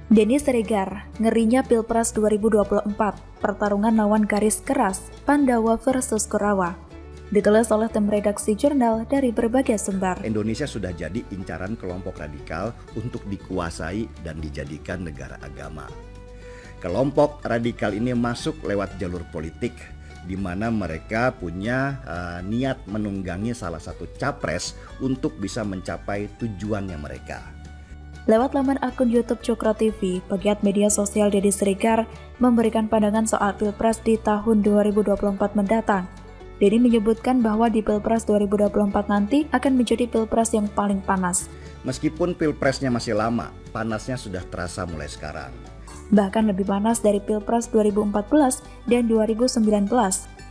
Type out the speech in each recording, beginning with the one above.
Denny Siregar, ngerinya Pilpres 2024, pertarungan lawan garis keras, Pandawa versus Kurawa. Ditulis oleh tim redaksi jurnal dari berbagai sumber. Indonesia sudah jadi incaran kelompok radikal untuk dikuasai dan dijadikan negara agama. Kelompok radikal ini masuk lewat jalur politik, di mana mereka punya niat menunggangi salah satu capres untuk bisa mencapai tujuannya mereka. Lewat laman akun YouTube Cokro TV, pegiat media sosial Denny Siregar memberikan pandangan soal Pilpres di tahun 2024 mendatang. Denny menyebutkan bahwa di Pilpres 2024 nanti akan menjadi Pilpres yang paling panas. Meskipun Pilpresnya masih lama, panasnya sudah terasa mulai sekarang. Bahkan lebih panas dari Pilpres 2014 dan 2019.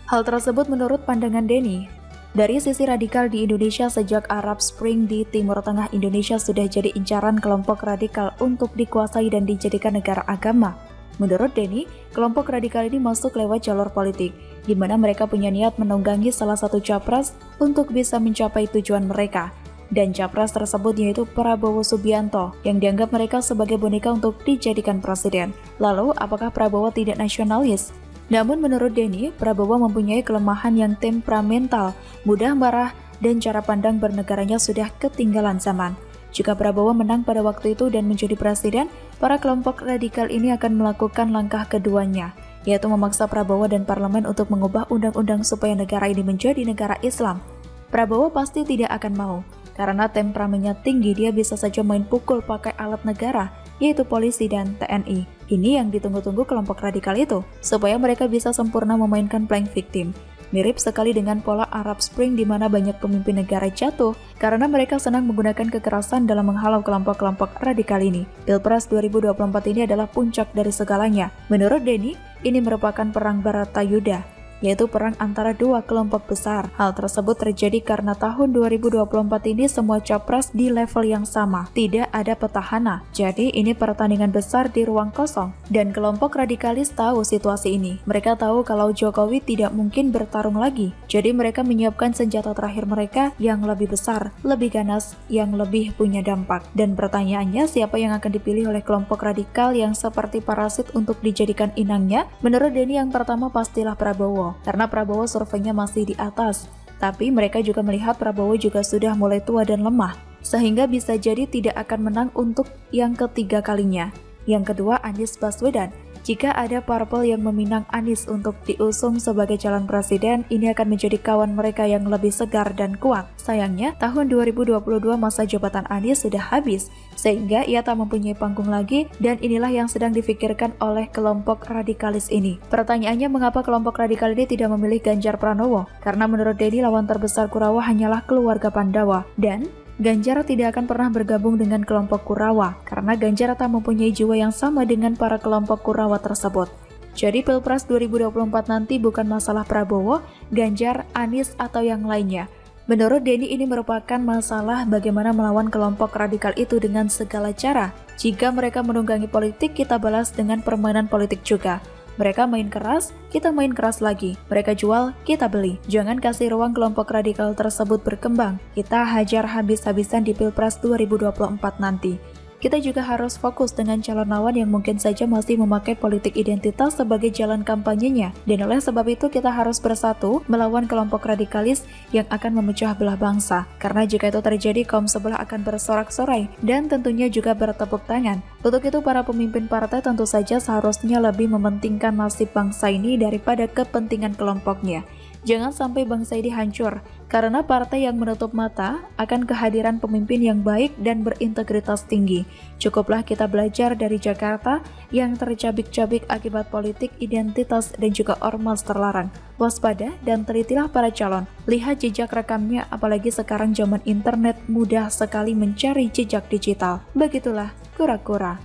Hal tersebut menurut pandangan Denny. Dari sisi radikal di Indonesia sejak Arab Spring di Timur Tengah, Indonesia sudah jadi incaran kelompok radikal untuk dikuasai dan dijadikan negara agama. Menurut Denny, kelompok radikal ini masuk lewat jalur politik, di mana mereka punya niat menunggangi salah satu capres untuk bisa mencapai tujuan mereka. Dan capres tersebut yaitu Prabowo Subianto, yang dianggap mereka sebagai boneka untuk dijadikan presiden. Lalu, apakah Prabowo tidak nasionalis? Namun menurut Denny, Prabowo mempunyai kelemahan yang temperamental, mudah marah, dan cara pandang bernegaranya sudah ketinggalan zaman. Jika Prabowo menang pada waktu itu dan menjadi presiden, para kelompok radikal ini akan melakukan langkah keduanya, yaitu memaksa Prabowo dan parlemen untuk mengubah undang-undang supaya negara ini menjadi negara Islam. Prabowo pasti tidak akan mau, karena temperamennya tinggi, dia bisa saja main pukul pakai alat negara, yaitu polisi dan TNI. Ini yang ditunggu-tunggu kelompok radikal itu, supaya mereka bisa sempurna memainkan playing victim. Mirip sekali dengan pola Arab Spring di mana banyak pemimpin negara jatuh karena mereka senang menggunakan kekerasan dalam menghalau kelompok-kelompok radikal ini. Pilpres 2024 ini adalah puncak dari segalanya. Menurut Denny, ini merupakan perang Baratayuda, yaitu perang antara dua kelompok besar. Hal tersebut terjadi karena tahun 2024 ini semua capres di level yang sama, tidak ada petahana. Jadi ini pertandingan besar di ruang kosong. Dan kelompok radikalis tahu situasi ini. Mereka tahu kalau Jokowi tidak mungkin bertarung lagi. Jadi mereka menyiapkan senjata terakhir mereka yang lebih besar, lebih ganas, yang lebih punya dampak. Dan pertanyaannya, siapa yang akan dipilih oleh kelompok radikal yang seperti parasit untuk dijadikan inangnya? Menurut Denny, yang pertama pastilah Prabowo. Karena Prabowo surveinya masih di atas, tapi mereka juga melihat Prabowo juga sudah mulai tua dan lemah, sehingga bisa jadi tidak akan menang untuk yang ketiga kalinya. Yang kedua, Anies Baswedan. Jika ada parpol yang meminang Anies untuk diusung sebagai calon presiden, ini akan menjadi kawan mereka yang lebih segar dan kuat. Sayangnya, tahun 2022 masa jabatan Anies sudah habis, sehingga ia tak mempunyai panggung lagi, dan inilah yang sedang difikirkan oleh kelompok radikalis ini. Pertanyaannya, mengapa kelompok radikal ini tidak memilih Ganjar Pranowo? Karena menurut Denny, lawan terbesar Kurawa hanyalah keluarga Pandawa, dan Ganjar tidak akan pernah bergabung dengan kelompok Kurawa, karena Ganjar tak mempunyai jiwa yang sama dengan para kelompok Kurawa tersebut. Jadi Pilpres 2024 nanti bukan masalah Prabowo, Ganjar, Anies, atau yang lainnya. Menurut Denny, ini merupakan masalah bagaimana melawan kelompok radikal itu dengan segala cara. Jika mereka menunggangi politik, kita balas dengan permainan politik juga. Mereka main keras, kita main keras lagi. Mereka jual, kita beli. Jangan kasih ruang kelompok radikal tersebut berkembang. Kita hajar habis-habisan di Pilpres 2024 nanti. Kita juga harus fokus dengan calon lawan yang mungkin saja masih memakai politik identitas sebagai jalan kampanyenya. Dan oleh sebab itu kita harus bersatu melawan kelompok radikalis yang akan memecah belah bangsa. Karena jika itu terjadi, kaum sebelah akan bersorak-sorai dan tentunya juga bertepuk tangan. Untuk itu para pemimpin partai tentu saja seharusnya lebih mementingkan nasib bangsa ini daripada kepentingan kelompoknya. Jangan sampai bangsa ini hancur, karena partai yang menutup mata akan kehadiran pemimpin yang baik dan berintegritas tinggi. Cukuplah kita belajar dari Jakarta yang tercabik-cabik akibat politik identitas dan juga ormas terlarang. Waspada dan telitilah para calon. Lihat jejak rekamnya, apalagi sekarang zaman internet mudah sekali mencari jejak digital. Begitulah kura-kura.